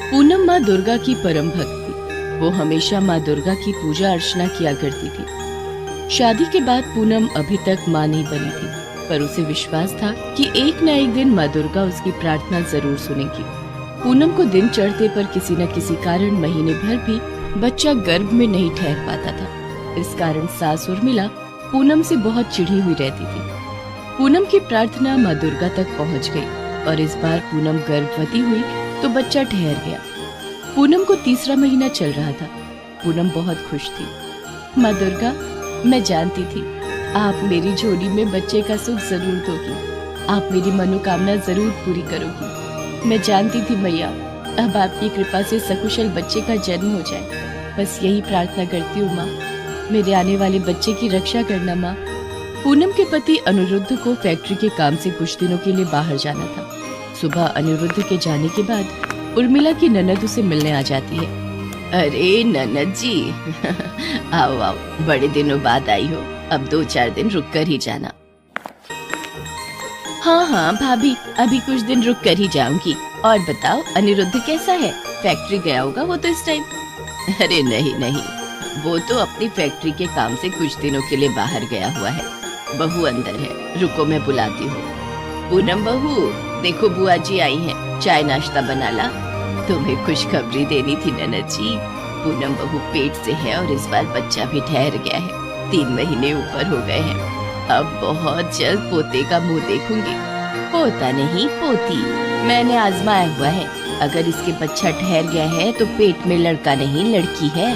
पूनम माँ दुर्गा की परम भक्त थी। वो हमेशा माँ दुर्गा की पूजा अर्चना किया करती थी। शादी के बाद पूनम अभी तक माँ नहीं बनी थी, पर उसे विश्वास था कि एक न एक दिन माँ दुर्गा उसकी प्रार्थना जरूर सुनेगी। पूनम को दिन चढ़ते पर किसी न किसी कारण महीने भर भी बच्चा गर्भ में नहीं ठहर पाता था। इस कारण सास उर्मिला पूनम से बहुत चिढ़ी हुई रहती थी। पूनम की प्रार्थना माँ दुर्गा तक पहुँच गई और इस बार पूनम गर्भवती हुई तो बच्चा ठहर गया। पूनम को तीसरा महीना चल रहा था। पूनम बहुत खुश थी। माँ दुर्गा, मैं जानती थी आप मेरी झोली में बच्चे का सुख जरूर दोगी। आप मेरी मनोकामना जरूर पूरी करोगी। मैं जानती थी मैया, अब आपकी कृपा से सकुशल बच्चे का जन्म हो जाए। बस यही प्रार्थना करती हूँ माँ, मेरे आने वाले बच्चे की रक्षा करना माँ। पूनम के पति अनिरुद्ध को फैक्ट्री के काम से कुछ दिनों के लिए बाहर जाना था। सुबह अनिरुद्ध के जाने के बाद उर्मिला की ननद उसे मिलने आ जाती है। अरे ननद जी आओ आओ, बड़े दिनों बाद आई हो। अब 2-4 दिन रुक कर ही जाना। हाँ भाभी, अभी कुछ दिन रुक कर ही जाऊंगी। और बताओ अनिरुद्ध कैसा है? फैक्ट्री गया होगा वो तो इस टाइम। अरे नहीं, वो तो अपनी फैक्ट्री के काम से कुछ दिनों के लिए बाहर गया हुआ है। बहू अंदर है, रुको मैं बुलाती हूँ। पूनम बहू, देखो बुआ जी आई हैं, चाय नाश्ता बना ला। तुम्हें खुशखबरी देनी थी ननद जी। पूनम बहू पेट से है और इस बार बच्चा भी ठहर गया है। 3 महीने ऊपर हो गए हैं। अब बहुत जल्द पोते का मुंह देखूंगी। पोता नहीं पोती, मैंने आजमाया हुआ है। अगर इसके बच्चा ठहर गया है तो पेट में लड़का नहीं लड़की है।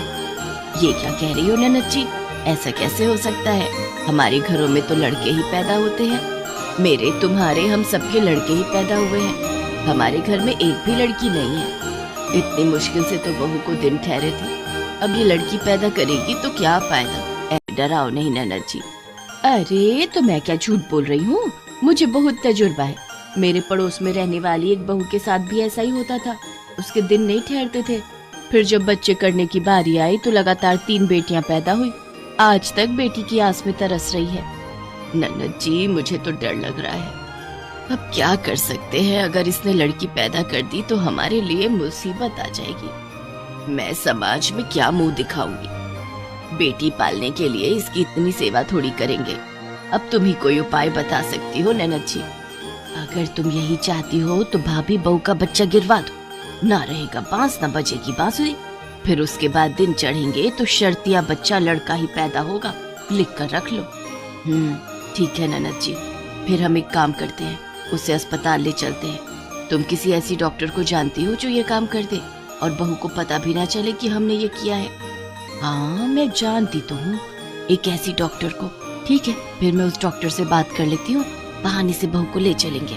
ये क्या कह रही हो ननद जी? ऐसा कैसे हो सकता है? हमारे घरों में तो लड़के ही पैदा होते हैं। मेरे तुम्हारे हम सबके लड़के ही पैदा हुए हैं। हमारे घर में एक भी लड़की नहीं है। इतनी मुश्किल से तो बहू को दिन ठहरे थे। अब ये लड़की पैदा करेगी तो क्या फायदा? डराओ नहीं ननद जी। अरे तो मैं क्या झूठ बोल रही हूँ, मुझे बहुत तजुर्बा है। मेरे पड़ोस में रहने वाली एक बहू के साथ भी ऐसा ही होता था। उसके दिन नहीं ठहरते थे। फिर जब बच्चे करने की बारी आई तो लगातार 3 बेटियां पैदा हुई। आज तक बेटी की आस में तरस रही है। ननद जी मुझे तो डर लग रहा है। अब क्या कर सकते हैं? अगर इसने लड़की पैदा कर दी तो हमारे लिए मुसीबत आ जाएगी। मैं समाज में क्या मुंह दिखाऊंगी? बेटी पालने के लिए इसकी इतनी सेवा थोड़ी करेंगे। अब तुम ही कोई उपाय बता सकती हो ननद जी। अगर तुम यही चाहती हो तो भाभी बहू का बच्चा गिरवा दो। ना रहेगा बांस, ना बजेगी बांसुरी। फिर उसके बाद दिन चढ़ेंगे तो शर्तिया बच्चा लड़का ही पैदा होगा। लिख कर रख लो। ठीक है ननद जी। फिर हम एक काम करते हैं, उसे अस्पताल ले चलते हैं। तुम किसी ऐसी डॉक्टर को जानती हो जो ये काम कर दे और बहू को पता भी ना चले कि हमने ये किया है? हाँ मैं जानती तो हूँ एक ऐसी डॉक्टर को। ठीक है, फिर मैं उस डॉक्टर से बात कर लेती हूँ। बहाने से बहू को ले चलेंगे।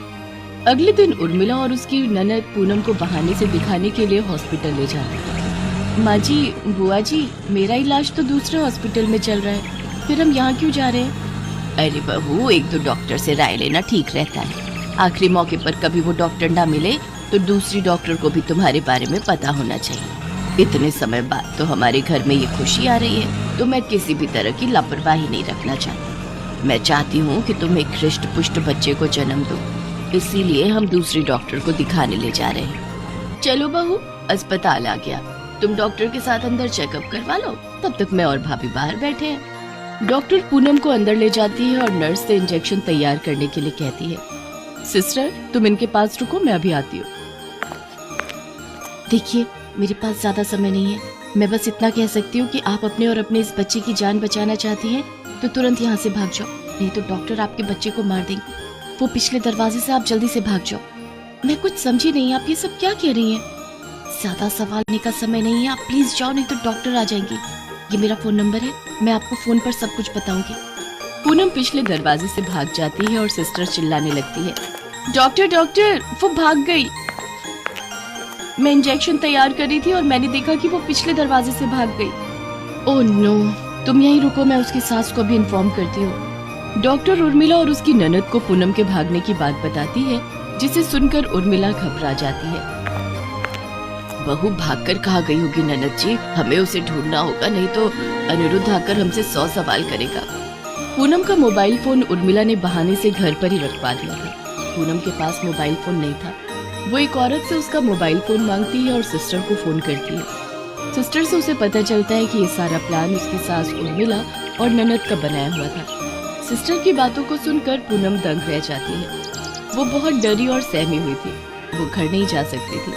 अगले दिन उर्मिला और उसकी ननद पूनम को बहाने से दिखाने के लिए हॉस्पिटल ले जाती। माँ जी, बुआ जी, मेरा इलाज तो दूसरे हॉस्पिटल में चल रहा है, फिर हम यहाँ क्यों जा रहे हैं? अरे बहू, एक दो डॉक्टर से राय लेना ठीक रहता है। आखिरी मौके पर कभी वो डॉक्टर ना मिले तो दूसरी डॉक्टर को भी तुम्हारे बारे में पता होना चाहिए। इतने समय बाद तो हमारे घर में ये खुशी आ रही है, तो मैं किसी भी तरह की लापरवाही नहीं रखना चाहती। मैं चाहती हूँ कि तुम एक हृष्ट पुष्ट बच्चे को जन्म दो, इसीलिए हम दूसरी डॉक्टर को दिखाने ले जा रहे हैं। चलो बहू, अस्पताल आ गया, तुम डॉक्टर के साथ अंदर चेकअप करवा लो, तब तक मैं और भाभी बाहर बैठे हैं। डॉक्टर पूनम को अंदर ले जाती है और नर्स से इंजेक्शन तैयार करने के लिए कहती है। सिस्टर, तुम इनके पास रुको, मैं अभी आती हूँ। देखिए, मेरे पास ज्यादा समय नहीं है। मैं बस इतना कह सकती हूँ कि आप अपने और अपने इस बच्चे की जान बचाना चाहती हैं तो तुरंत यहाँ से भाग जाओ, नहीं तो डॉक्टर आपके बच्चे को मार देंगे। वो पिछले दरवाजे से, आप जल्दी से भाग जाओ। मैं कुछ समझी नहीं, आप ये सब क्या कह रही हैं? ज्यादा सवाल करने का समय नहीं है, आप प्लीज जाओ, नहीं तो डॉक्टर आ जाएंगे। ये मेरा फोन नंबर है, मैं आपको फोन पर सब कुछ बताऊंगी। पूनम पिछले दरवाजे से भाग जाती है और सिस्टर चिल्लाने लगती है, डॉक्टर डॉक्टर, वो भाग गई। मैं इंजेक्शन तैयार कर रही थी और मैंने देखा कि वो पिछले दरवाजे से भाग गई। ओह नो, तुम यहीं रुको, मैं उसकी सास को भी इन्फॉर्म करती हूँ। डॉक्टर उर्मिला और उसकी ननद को पूनम के भागने की बात बताती है, जिसे सुनकर उर्मिला घबरा जाती है। बहू भागकर कहाँ गई होगी ननद जी? हमें उसे ढूंढना होगा, नहीं तो अनिरुद्ध आकर हमसे 100 सवाल करेगा। पूनम का मोबाइल फोन उर्मिला ने बहाने से घर पर ही रखवा दिया था। पूनम के पास मोबाइल फोन नहीं था। वो एक औरत से उसका मोबाइल फोन मांगती है और सिस्टर को फोन करती है। सिस्टर से उसे पता चलता है कि ये सारा प्लान उसकी सास उर्मिला और ननद का बनाया हुआ था। सिस्टर की बातों को सुनकर पूनम दंग रह जाती है। वो बहुत डरी और सहमी हुई थी। वो घर नहीं जा सकती थी।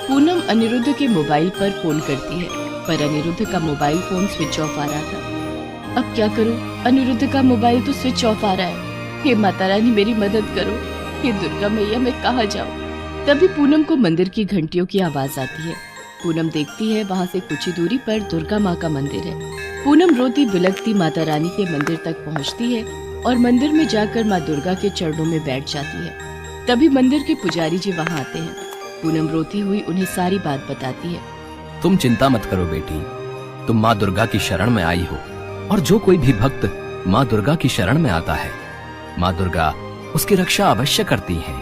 पूनम अनिरुद्ध के मोबाइल पर फोन करती है, पर अनिरुद्ध का मोबाइल फोन स्विच ऑफ आ रहा था। अब क्या करूं? अनिरुद्ध का मोबाइल तो स्विच ऑफ आ रहा है। हे माता रानी मेरी मदद करो। हे दुर्गा मैया मैं कहाँ जाऊं? तभी पूनम को मंदिर की घंटियों की आवाज आती है। पूनम देखती है वहाँ से कुछ ही दूरी पर दुर्गा माँ का मंदिर है। पूनम रोती बिलखती माता रानी के मंदिर तक पहुँचती है और मंदिर में जाकर माँ दुर्गा के चरणों में बैठ जाती है। तभी मंदिर के पुजारी जी वहाँ आते हैं। पूनम रोती हुई उन्हें सारी बात बताती है। तुम चिंता मत करो बेटी, तुम माँ दुर्गा की शरण में आई हो और जो कोई भी भक्त माँ दुर्गा की शरण में आता है, माँ दुर्गा उसकी रक्षा अवश्य करती हैं।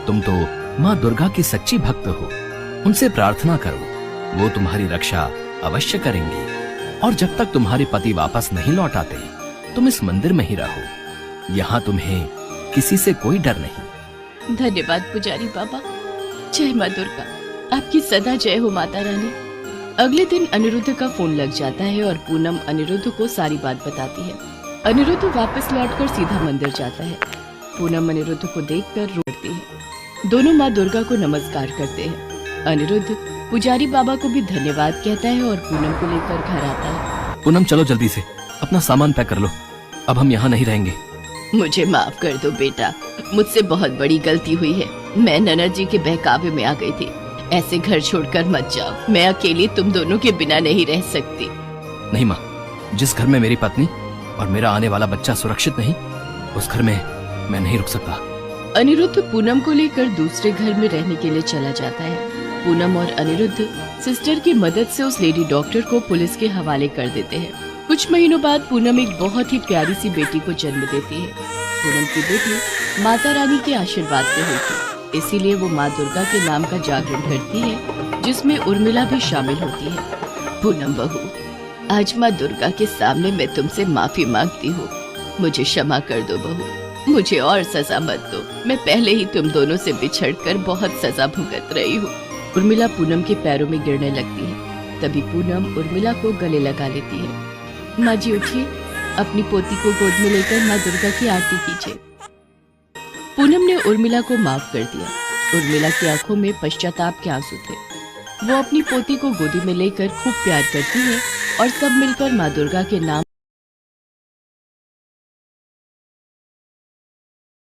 तुम तो माँ दुर्गा की सच्ची भक्त हो, उनसे प्रार्थना करो, वो तुम्हारी रक्षा अवश्य करेंगे। और जब तक तुम्हारे पति वापस नहीं लौट आते, तुम इस मंदिर में ही रहो। यहाँ तुम्हें किसी से कोई डर नहीं। धन्यवाद पुजारी बाबा। जय माँ दुर्गा, आपकी सदा जय हो माता रानी। अगले दिन अनिरुद्ध का फोन लग जाता है और पूनम अनिरुद्ध को सारी बात बताती है। अनिरुद्ध वापस लौटकर सीधा मंदिर जाता है। पूनम अनिरुद्ध को देखकर रोती है। दोनों माँ दुर्गा को नमस्कार करते हैं। अनिरुद्ध पुजारी बाबा को भी धन्यवाद कहता है और पूनम को लेकर घर आता है। पूनम चलो जल्दी से अपना सामान पैक कर लो, अब हम यहाँ नहीं रहेंगे। मुझे माफ कर दो बेटा, मुझसे बहुत बड़ी गलती हुई है। मैं ननद जी के बहकावे में आ गई थी। ऐसे घर छोड़कर मत जाओ, मैं अकेली तुम दोनों के बिना नहीं रह सकती। नहीं माँ, जिस घर में मेरी पत्नी और मेरा आने वाला बच्चा सुरक्षित नहीं, उस घर में मैं नहीं रुक सकता। अनिरुद्ध पूनम को लेकर दूसरे घर में रहने के लिए चला जाता है। पूनम और अनिरुद्ध सिस्टर की मदद से उस लेडी डॉक्टर को पुलिस के हवाले कर देते हैं। कुछ महीनों बाद पूनम एक बहुत ही प्यारी सी बेटी को जन्म देती है। पूनम की बेटी माता रानी के आशीर्वाद से हुई थी, इसीलिए वो माँ दुर्गा के नाम का जागरण करती है, जिसमें उर्मिला भी शामिल होती है। पूनम बहू, आज माँ दुर्गा के सामने मैं तुमसे माफी मांगती हूँ। मुझे क्षमा कर दो बहू, मुझे और सजा मत दो। मैं पहले ही तुम दोनों से बिछड़कर बहुत सजा भुगत रही हूँ। उर्मिला पूनम के पैरों में गिरने लगती है। तभी पूनम उर्मिला को गले लगा लेती है। माँ जी उठिए, अपनी पोती को गोद में लेकर माँ दुर्गा की आरती कीजिए। पूनम ने उर्मिला को माफ कर दिया। उर्मिला की आंखों में पश्चाताप के आंसू थे। वो अपनी पोती को गोदी में लेकर खूब प्यार करती है और सब मिलकर माँ दुर्गा के नाम